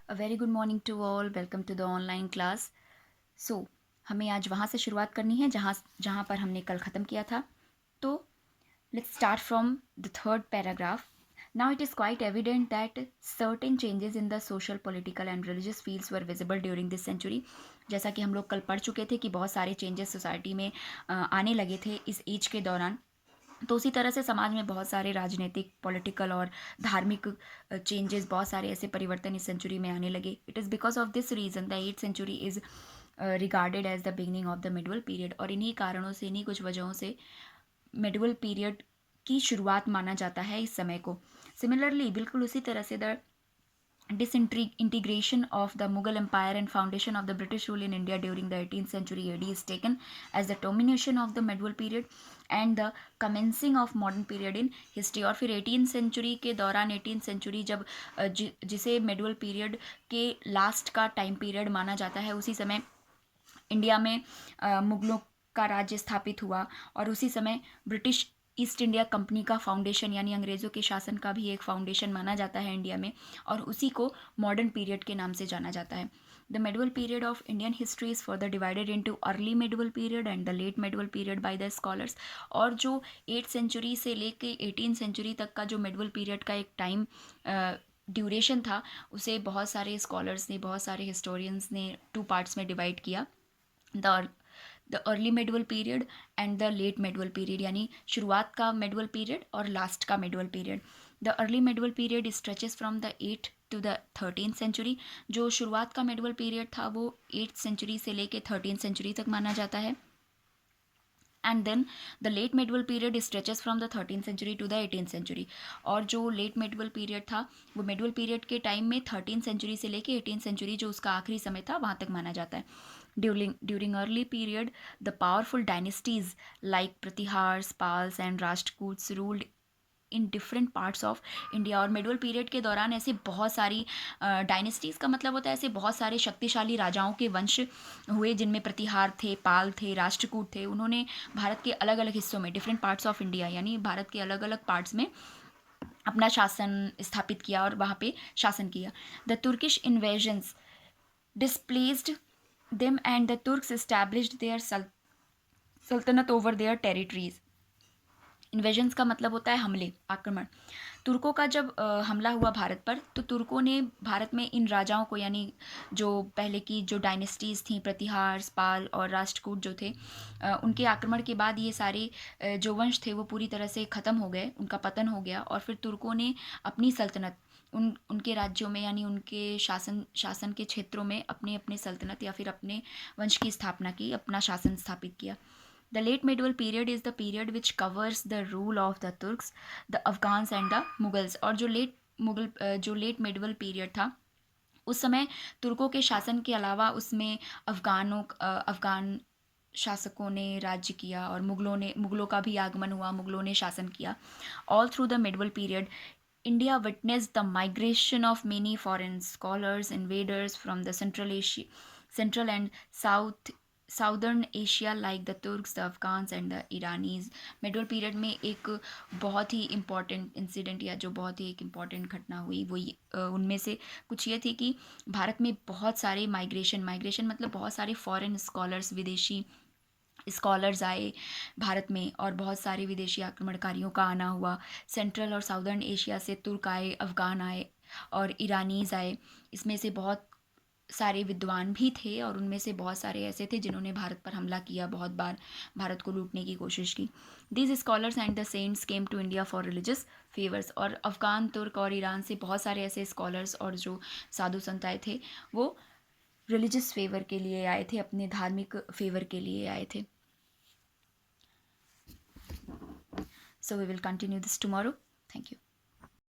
A very good morning to all, welcome to the online class. So हमें आज वहाँ से शुरुआत करनी है जहाँ जहाँ पर हमने कल ख़त्म किया था। तो let's start from the third paragraph. Now it is quite evident that certain changes in the social, political and religious fields were visible during this century. जैसा कि हम लोग कल पढ़ चुके थे कि बहुत सारे चेंजेस सोसाइटी में आने लगे थे इस एज के दौरान। तो उसी तरह से समाज में बहुत सारे राजनीतिक, पॉलिटिकल और धार्मिक चेंजेस, बहुत सारे ऐसे परिवर्तन इस सेंचुरी में आने लगे. It is because of this reason the 8th century is regarded as the beginning of the medieval period. और इन्हीं कारणों से, इन्हीं कुछ वजहों से मिडवल पीरियड की शुरुआत माना जाता है इस समय को. सिमिलरली बिल्कुल उसी तरह से the disintegration of the Mughal Empire and foundation of the British rule in India during the 18th century AD is taken as the termination of the medieval period and the commencing of modern period in history. और फिर 18th century के दौरान 18th century जब जिसे medieval period के last का time period माना जाता है, उसी समय इंडिया में मुगलों का राज्य स्थापित हुआ और उसी समय ब्रिटिश ईस्ट इंडिया कंपनी का फाउंडेशन यानी अंग्रेज़ों के शासन का भी एक फाउंडेशन माना जाता है इंडिया में, और उसी को मॉडर्न पीरियड के नाम से जाना जाता है. The medieval period of Indian history is further divided into early medieval period and the late medieval period by the scholars. और जो 8th सेंचुरी से लेके 18th सेंचुरी तक का जो मेडिवल पीरियड का एक टाइम ड्यूरेशन था, उसे बहुत सारे स्कॉलर्स ने, बहुत सारे हिस्टोरियंस ने टू पार्ट्स में डिवाइड किया. The early medieval period and the late medieval period, यानी शुरुआत का मेडिवल पीरियड और लास्ट का medieval period. The early medieval period stretches from the 8th to the 13th century. जो शुरुआत का मेडिवल पीरियड था वो 8th सेंचुरी से लेके 13th सेंचुरी तक माना जाता है. And then the late medieval period stretches from the 13th century to the 18th century. और जो लेट मेडिवल पीरियड था वो मेडिवल पीरियड के टाइम में 13th सेंचुरी से लेके 18th सेंचुरी जो उसका आखिरी समय था वहाँ तक माना जाता है. During early period, the powerful dynasties like Pratihars, Pals and Rashtrakuts ruled in different parts of India. और मिडवल पीरियड के दौरान ऐसे बहुत सारी डायनेस्टीज़ का मतलब होता है ऐसे बहुत सारे शक्तिशाली राजाओं के वंश हुए, जिनमें प्रतिहार थे, पाल थे, राष्ट्रकूट थे. उन्होंने भारत के अलग अलग हिस्सों में, डिफरेंट पार्ट्स ऑफ इंडिया यानी भारत के अलग अलग पार्ट्स में अपना शासन स्थापित किया और वहाँ पे शासन किया. The Turkish invasions displaced them and the Turks established their sultanate over their territories. Invasions का मतलब होता है हमले, आक्रमण. तुर्कों का जब हमला हुआ भारत पर, तो तुर्कों ने भारत में इन राजाओं को, यानी जो पहले की जो डायनेस्टीज़ थी, प्रतिहार, पाल और राष्ट्रकूट जो थे, उनके आक्रमण के बाद ये सारे जो वंश थे वो पूरी तरह से ख़त्म हो गए, उनका पतन हो गया. और फिर तुर्कों ने अपनी सल्तनत उनके राज्यों में यानी उनके शासन के क्षेत्रों में अपने अपने सल्तनत या फिर अपने वंश की स्थापना की, अपना शासन स्थापित किया. The late medieval period is the period which covers the rule of the Turks, the Afghans and the Mughals. और जो लेट मेडिवल पीरियड था, उस समय तुर्कों के शासन के अलावा उसमें अफगान शासकों ने राज्य किया और मुगलों का भी आगमन हुआ, मुगलों ने शासन किया. All through the medieval period India witnessed the migration of many foreign scholars, invaders from the Central and Southern Asia like the Turks, the Afghans and the Iranis. Middle period में एक बहुत ही इम्पॉर्टेंट इंसिडेंट या जो बहुत ही एक important घटना हुई वो उनमें से कुछ ये थी कि भारत में बहुत सारे माइग्रेशन मतलब बहुत सारे फॉरेन स्कॉलर्स, विदेशी स्कॉलर्स आए भारत में और बहुत सारे विदेशी आक्रमणकारियों का आना हुआ. सेंट्रल और साउदर्न एशिया से तुर्क आए, अफ़गान आए और ईरानीज़ आए. इसमें से बहुत सारे विद्वान भी थे और उनमें से बहुत सारे ऐसे थे जिन्होंने भारत पर हमला किया, बहुत बार भारत को लूटने की कोशिश की. These scholars and the saints came to India for religious favours. और अफ़गान, तुर्क और ईरान से बहुत सारे ऐसे स्कॉलर्स और जो साधु संत आए थे वो रिलीजियस फेवर के लिए आए थे, अपने धार्मिक फेवर के लिए आए थे. So we will continue this tomorrow. Thank you.